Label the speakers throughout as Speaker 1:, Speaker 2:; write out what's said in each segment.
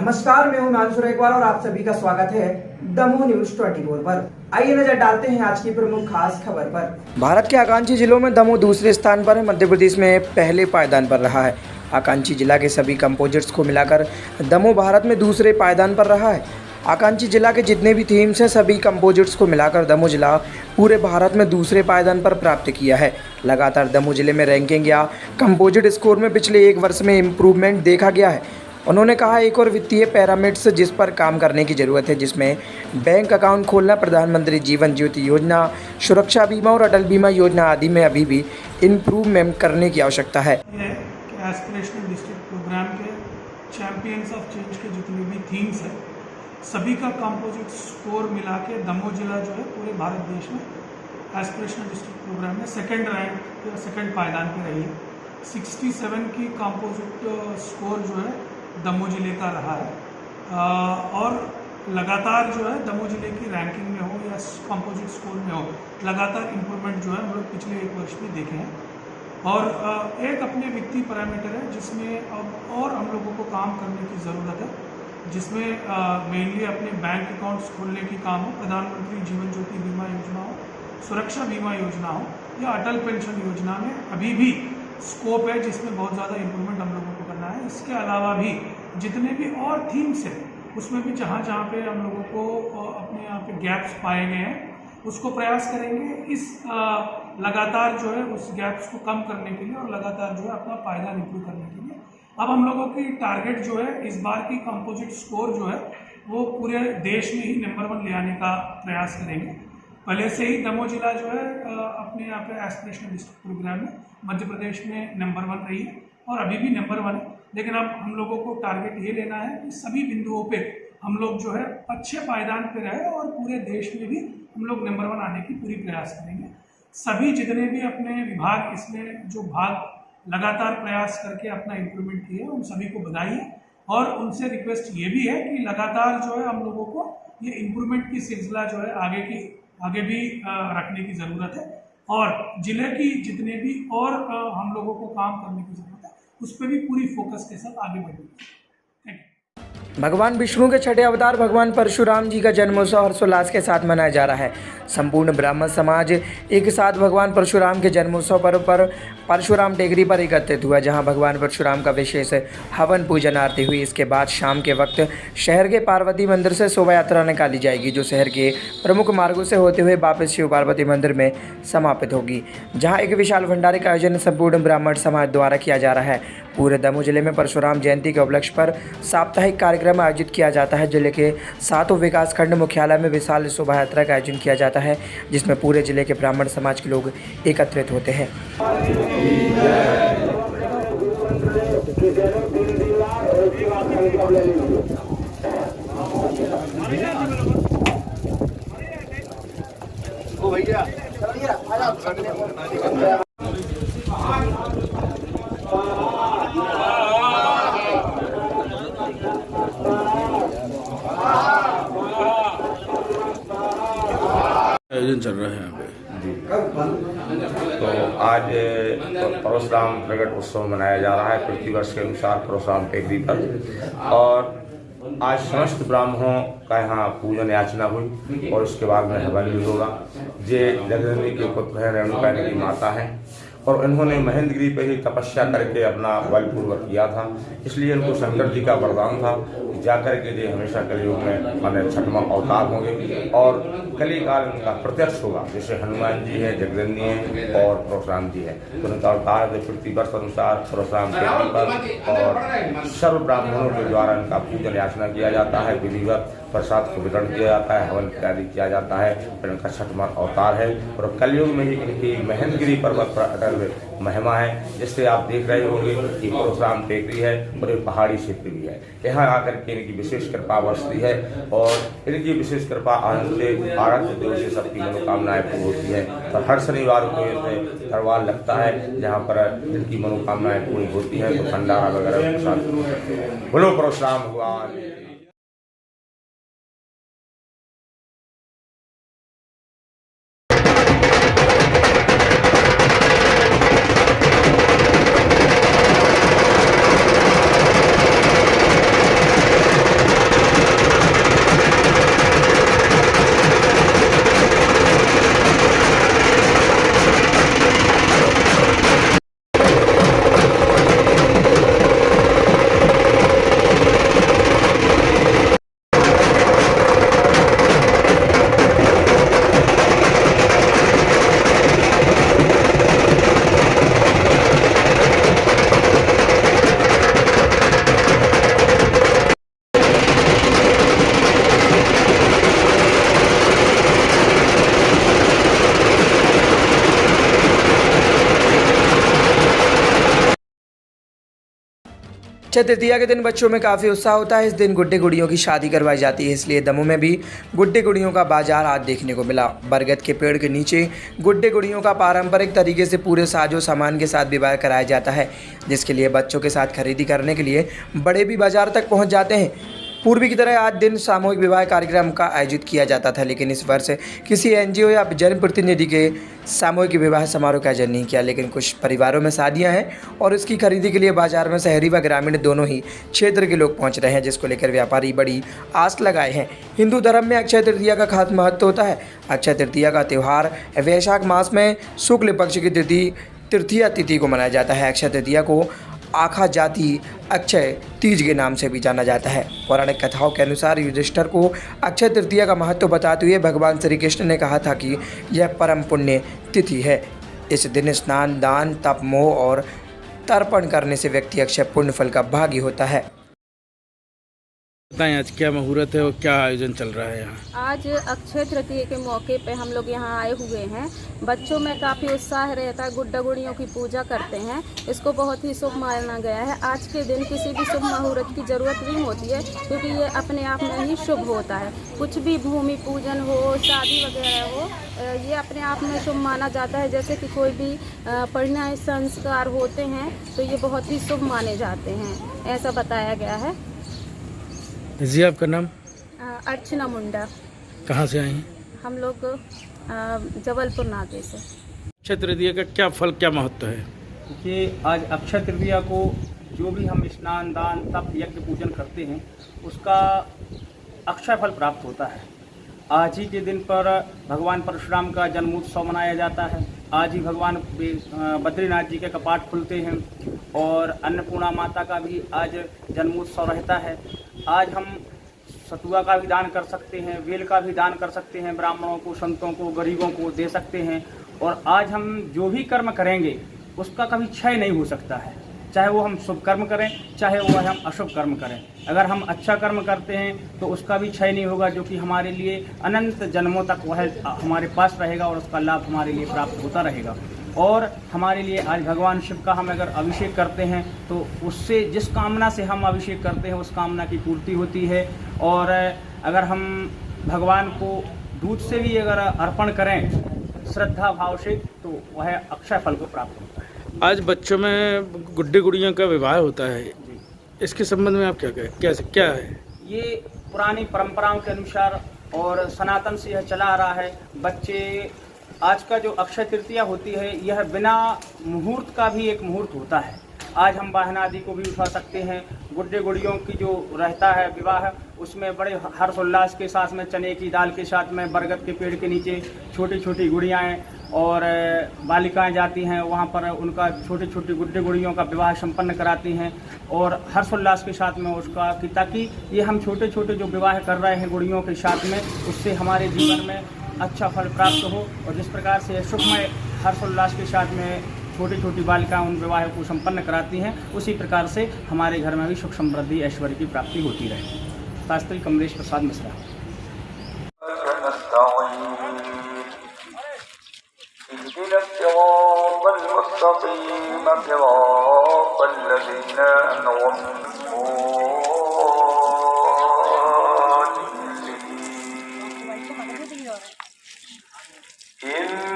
Speaker 1: नमस्कार, मैं हूं मानसूर इकबाल और आप सभी का स्वागत है दमोह न्यूज 24 पर। आइए नजर डालते हैं आज की प्रमुख खास खबर पर। भारत के आकांक्षी जिलों में दमोह दूसरे स्थान पर है। मध्य प्रदेश में पहले पायदान पर रहा है। आकांक्षी जिला के सभी कंपोजिट्स को मिलाकर दमोह भारत में दूसरे पायदान पर रहा है। आकांक्षी जिला के जितने भी थीम्स हैं सभी कंपोजिट्स को मिलाकर दमोह जिला पूरे भारत में दूसरे पायदान पर प्राप्त किया है। लगातार दमोह जिले में रैंकिंग या कंपोजिट स्कोर में पिछले एक वर्ष में इम्प्रूवमेंट देखा गया है। उन्होंने कहा एक और वित्तीय पैरामीटर्स जिस पर काम करने की ज़रूरत है, जिसमें बैंक अकाउंट खोलना, प्रधानमंत्री जीवन ज्योति योजना, सुरक्षा बीमा और अटल बीमा योजना आदि में अभी भी इम्प्रूवमेंट करने की आवश्यकता है।
Speaker 2: एस्पिरेशनल डिस्ट्रिक्ट प्रोग्राम के चैंपियंस ऑफ चेंज के जितने भी थीम्स हैं सभी का कंपोजिट स्कोर मिला के दमोह जिला जो है पूरे भारत देश में एस्पिरेशनल डिस्ट्रिक्ट प्रोग्राम में सेकंड रैंक या सेकंड पायदान पर रही है। 67 की कंपोजिट स्कोर जो है दमोह जिले का रहा है और लगातार जो है दमोह जिले की रैंकिंग में हो या कंपोजिट स्कोर में हो लगातार इम्प्रूवमेंट जो है हम लोग पिछले एक वर्ष में देखे हैं। और एक अपने वित्तीय पैरामीटर है जिसमें अब और हम लोगों को काम करने की ज़रूरत है, जिसमें मेनली अपने बैंक अकाउंट्स खोलने की काम हो, प्रधानमंत्री जीवन ज्योति बीमा योजना हो, सुरक्षा बीमा योजना हो या अटल पेंशन योजना में अभी भी स्कोप है जिसमें बहुत ज़्यादा इम्प्रूवमेंट हम लोगों को करना है। इसके अलावा भी जितने भी और थीम्स हैं उसमें भी जहाँ जहाँ पे हम लोगों को अपने यहाँ पे गैप्स पाए गए हैं उसको प्रयास करेंगे इस लगातार जो है उस गैप्स को कम करने के लिए और लगातार जो है अपना पायदान इम्प्रूव करने के लिए। अब हम लोगों की टारगेट जो है इस बार की कंपोजिट स्कोर जो है वो पूरे देश में ही नंबर 1 ले आने का प्रयास करेंगे। पहले से ही दमोह जिला जो है अपने यहाँ पे एस्पिरेशनल डिस्ट्रिक्ट प्रोग्राम में मध्य प्रदेश में नंबर 1 रही है और अभी भी नंबर 1 है। लेकिन अब हम लोगों को टारगेट ये लेना है कि सभी बिंदुओं पे हम लोग जो है अच्छे पायदान पे रहे और पूरे देश में भी हम लोग नंबर 1 आने की पूरी प्रयास करेंगे। सभी जितने भी अपने विभाग इसमें जो भाग लगातार प्रयास करके अपना इम्प्रूवमेंट किए उन सभी को बधाई है और उनसे रिक्वेस्ट ये भी है कि लगातार जो है हम लोगों को ये इम्प्रूवमेंट की सिलसिला जो है आगे भी रखने की ज़रूरत है और ज़िले की जितने भी और हम लोगों को काम करने की ज़रूरत है उस पर भी पूरी फोकस के साथ आगे बढ़ेंगे।
Speaker 1: भगवान विष्णु के छठे अवतार भगवान परशुराम जी का जन्मोत्सव हर्षोल्लास के साथ मनाया जा रहा है। संपूर्ण ब्राह्मण समाज एक साथ भगवान परशुराम के जन्मोत्सव पर परशुराम टेकरी पर एकत्रित हुआ, जहां भगवान परशुराम का विशेष हवन पूजन आरती हुई। इसके बाद शाम के वक्त शहर के पार्वती मंदिर से शोभा यात्रा निकाली जाएगी, जो शहर के प्रमुख मार्गों से होते हुए वापस शिव पार्वती मंदिर में समापित होगी, जहाँ एक विशाल भंडारे का आयोजन संपूर्ण ब्राह्मण समाज द्वारा किया जा रहा है। पूरे दमोह जिले में परशुराम जयंती के उपलक्ष्य पर साप्ताहिक कार्यक्रम आयोजित किया जाता है। जिले के 7 विकासखंड मुख्यालय में विशाल शोभा यात्रा का आयोजन किया जाता है, जिसमें पूरे जिले के ब्राह्मण समाज के लोग एकत्रित होते हैं।
Speaker 3: आयोजन चल रहा है यहाँ पे।
Speaker 4: तो आज परशुराम प्रगट उत्सव मनाया जा रहा है प्रतिवर्ष के अनुसार परशुराम टेकरी पर और आज समस्त ब्राह्मणों का यहाँ पूजन याचना हुई और उसके बाद में हवन भी होगा। ये जगदम्बा के पुत्र हैं, रेणुका की माता हैं और इन्होंने महेंद्रगिरी पे ही तपस्या करके अपना बलपूर्वक किया था, इसलिए इनको शंकर जी का वरदान था जाकर के ये हमेशा कलयुग में माने 6वां अवतार होंगे और कली काल उनका प्रत्यक्ष होगा। जैसे हनुमान जी है, जगदम्बा है और परशुराम जी है, तो उनका अवतार प्रतिवर्ष अनुसार परशुराम टेकरी पर और सर्व ब्राह्मणों के द्वारा इनका पूजन याचना किया जाता है। विधिवत प्रसाद को वितरण किया जाता है, हवन इत्यादि किया जाता है। फिर इनका 6वां अवतार है और कलयुग में ही इनकी महेंद्रगिरी पर्वत पर अटल महिमा है, जिससे आप देख रहे होंगे कि परशुराम टेकरी है और एक पहाड़ी क्षेत्र भी है। यहाँ आकर के इनकी विशेष कृपा बरसती है और इनकी विशेष कृपा आनंद से आराध्य देव से सबकी मनोकामनाएं पूरी होती है। तो हर शनिवार को इसमें दरबार लगता है जहाँ पर इनकी मनोकामनाएं पूरी होती हैं, तो भंडारा वगैरह के साथ बोलो परशुराम भगवान।
Speaker 1: अक्षय तृतीया के दिन बच्चों में काफ़ी उत्साह होता है। इस दिन गुड्डे गुड़ियों की शादी करवाई जाती है, इसलिए दमोह में भी गुड्डे गुड़ियों का बाजार आज देखने को मिला। बरगद के पेड़ के नीचे गुड्डे गुड़ियों का पारंपरिक तरीके से पूरे साजो सामान के साथ विवाह कराया जाता है, जिसके लिए बच्चों के साथ खरीदी करने के लिए बड़े भी बाजार तक पहुँच जाते हैं। पूर्वी की तरह आज दिन सामूहिक विवाह कार्यक्रम का आयोजित किया जाता था, लेकिन इस वर्ष किसी एनजीओ या जनप्रतिनिधि के सामूहिक विवाह समारोह का आयोजन नहीं किया। लेकिन कुछ परिवारों में शादियां हैं और इसकी खरीदी के लिए बाजार में शहरी व ग्रामीण दोनों ही क्षेत्र के लोग पहुंच रहे हैं, जिसको लेकर व्यापारी बड़ी आस लगाए हैं। हिंदू धर्म में अक्षय तृतीया का खास महत्व होता है। अक्षय तृतीया का त्यौहार वैशाख मास में शुक्ल पक्ष की तृतीया तिथि को मनाया जाता है। अक्षय तृतीया को आखा जाति अक्षय तीज के नाम से भी जाना जाता है। पौराणिक कथाओं के अनुसार युधिष्ठिर को अक्षय तृतीया का महत्व बताते हुए भगवान श्री कृष्ण ने कहा था कि यह परम पुण्य तिथि है। इस दिन स्नान, दान, तप, मोह और तर्पण करने से व्यक्ति अक्षय पुण्य फल का भागी होता है।
Speaker 3: बताएं आज क्या मुहूर्त है और क्या आयोजन चल रहा है यहाँ?
Speaker 5: आज अक्षय तृतीया के मौके पे हम लोग यहाँ आए हुए हैं। बच्चों में काफ़ी उत्साह रहता है, गुड्डा गुड़ियों की पूजा करते हैं। इसको बहुत ही शुभ माना गया है। आज के दिन किसी भी शुभ मुहूर्त की ज़रूरत नहीं होती है, क्योंकि ये अपने आप में ही शुभ होता है। कुछ भी भूमि पूजन हो, शादी वगैरह हो, ये अपने आप में शुभ माना जाता है। जैसे कि कोई भी परिणय संस्कार होते हैं तो ये बहुत ही शुभ माने जाते हैं, ऐसा बताया गया है।
Speaker 3: जी, आपका नाम?
Speaker 5: अर्चना मुंडा।
Speaker 3: कहाँ से आई हैं?
Speaker 5: हम लोग जबलपुर नाके से।
Speaker 3: अक्षय तृतीया का क्या फल, क्या महत्व है?
Speaker 6: देखिए, आज अक्षय तृतीया को जो भी हम स्नान, दान, तप, यज्ञ पूजन करते हैं उसका अक्षय फल प्राप्त होता है। आज ही के दिन पर भगवान परशुराम का जन्मोत्सव मनाया जाता है। आज ही भगवान बद्रीनाथ जी के कपाट खुलते हैं और अन्नपूर्णा माता का भी आज जन्मोत्सव रहता है। आज हम सतुआ का भी दान कर सकते हैं, वेल का भी दान कर सकते हैं, ब्राह्मणों को, संतों को, गरीबों को दे सकते हैं। और आज हम जो भी कर्म करेंगे उसका कभी क्षय नहीं हो सकता है, चाहे वो हम शुभ कर्म करें, चाहे वो हम अशुभ कर्म करें। अगर हम अच्छा कर्म करते हैं तो उसका भी क्षय नहीं होगा, जो कि हमारे लिए अनंत जन्मों तक वह हमारे पास रहेगा और उसका लाभ हमारे लिए प्राप्त होता रहेगा। और हमारे लिए आज भगवान शिव का हम अगर अभिषेक करते हैं तो उससे जिस कामना से हम अभिषेक करते हैं उस कामना की पूर्ति होती है। और अगर हम भगवान को दूध से भी अगर अर्पण करें श्रद्धा भाव से तो वह अक्षय फल को प्राप्त होता है।
Speaker 3: आज बच्चों में गुड्डे गुड़ियों का विवाह होता है, इसके संबंध में आप क्या है?
Speaker 6: ये पुरानी परंपराओं के अनुसार और सनातन से यह चला आ रहा है। बच्चे आज का जो अक्षय तृतीया होती है यह बिना मुहूर्त का भी एक मुहूर्त होता है। आज हम वाहन आदि को भी उठा सकते हैं। गुड्डे गुड़ियों की जो रहता है विवाह, उसमें बड़े हर्षोल्लास के साथ में चने की दाल के साथ में बरगद के पेड़ के नीचे छोटी छोटी गुड़ियाएँ और बालिकाएं जाती हैं, वहाँ पर उनका छोटे छोटे गुड्डे गुड़ियों का विवाह संपन्न कराती हैं और हर्षोल्लास के साथ में उसका कि ताकि ये हम छोटे छोटे जो विवाह कर रहे हैं गुड़ियों के साथ में, उससे हमारे जीवन में अच्छा फल प्राप्त हो। और जिस प्रकार से सुखमय हर्षोल्लास के साथ में छोटी छोटी बालिकाएं उन विवाह को संपन्न कराती हैं, उसी प्रकार से हमारे घर में भी सुख समृद्धि ऐश्वर्य की प्राप्ति होती रहे। शास्त्री कमलेश प्रसाद मिश्रा।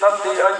Speaker 7: 6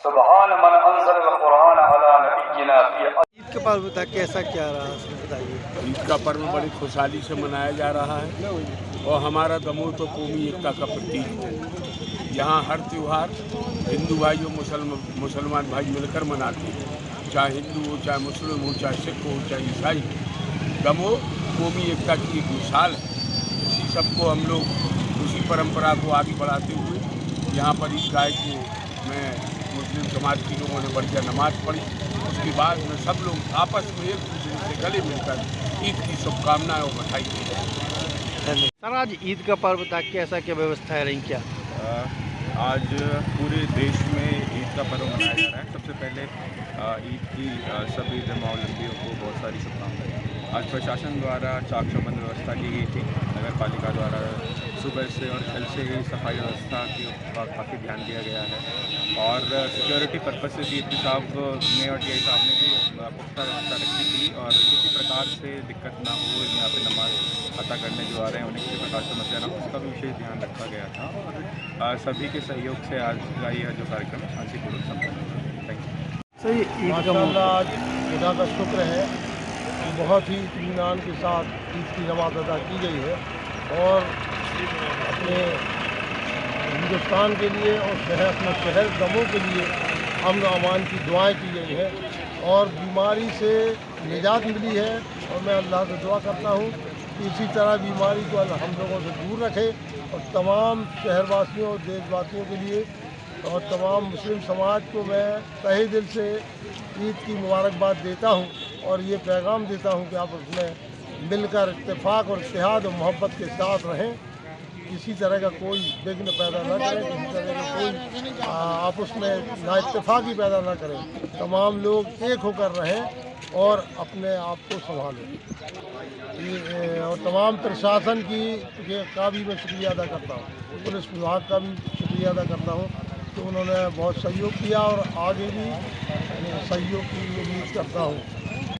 Speaker 7: सुभान मन अंज़ल कुरान अला नबिय्यिना फी
Speaker 8: ईद का पर्व था, कैसा क्या रहा बताइए।
Speaker 9: ईद का पर्व बड़ी खुशहाली से मनाया जा रहा है और हमारा दमोह तो कौमी एकता का प्रतीक है। यहाँ हर त्यौहार हिंदू भाई और मुसलमान भाई मिलकर मनाते हैं, चाहे हिंदू हो, चाहे मुस्लिम हो, चाहे सिख हो, चाहे ईसाई। दमोह कौमी एकता की एक मिसाल है। इसी सबको हम लोग उसी परंपरा को आगे बढ़ाते हुए यहाँ पर ईदगाह में मुस्लिम समाज के लोगों ने बढ़कर नमाज पढ़ी। उसके बाद में सब लोग आपस में एक दूसरे से गले मिलकर ईद की शुभकामनाएं और बधाई दी।
Speaker 8: सर आज ईद का पर्व था, कैसा क्या व्यवस्था रही क्या?
Speaker 10: आज पूरे देश में ईद का पर्व मनाया जा रहा है। सबसे पहले ईद की सभी धर्मावलंबियों को बहुत सारी शुभकामनाएं। आज प्रशासन द्वारा चाक चौबंद व्यवस्था की गई थी। नगर पालिका द्वारा सुबह से और कल से ही सफाई व्यवस्था की काफ़ी ध्यान दिया गया है और सिक्योरिटी पर्पज से DSP साहब ने और DI साहब ने भी पुख्ता व्यवस्था रखी थी और किसी प्रकार से दिक्कत ना हो, यहाँ पे नमाज अता करने जो आ रहे हैं उन्हें किसी प्रकार से समस्या ना हो, उसका भी विशेष ध्यान रखा गया था और सभी के सहयोग से आज का यह जो कार्यक्रम शांतिपूर्वक संपन्न हुआ। Thank you.
Speaker 8: सही ईद का आज खुदा का शुक्र है, बहुत ही इत्मीनान के साथ ईद की नमाज अदा की गई है और अपने हिंदुस्तान के लिए और अपने शहर दमोह के लिए अमन अमान की दुआएं की गई है और बीमारी से निजात मिली है। और मैं अल्लाह से दुआ करता हूँ कि इसी तरह बीमारी को हम लोगों से दूर रखे और तमाम शहरवासियों और देशवासियों के लिए और तमाम मुस्लिम समाज को मैं तहे दिल से ईद की मुबारकबाद देता हूँ और ये पैगाम देता हूँ कि आप उसमें मिलकर इत्तेफाक और इत्तेहाद और मोहब्बत के साथ रहें। किसी तरह का कोई विघ्न पैदा ना करें, किसी तरह का कोई आपस में नाइत्तेफाकी पैदा ना करें। तमाम लोग एक होकर रहें और अपने आप को संभालें। और तमाम प्रशासन का भी मैं शुक्रिया अदा करता हूँ, पुलिस विभाग का भी शुक्रिया अदा करता हूँ कि उन्होंने बहुत सहयोग किया और आगे भी सहयोग की उम्मीद करता हूँ।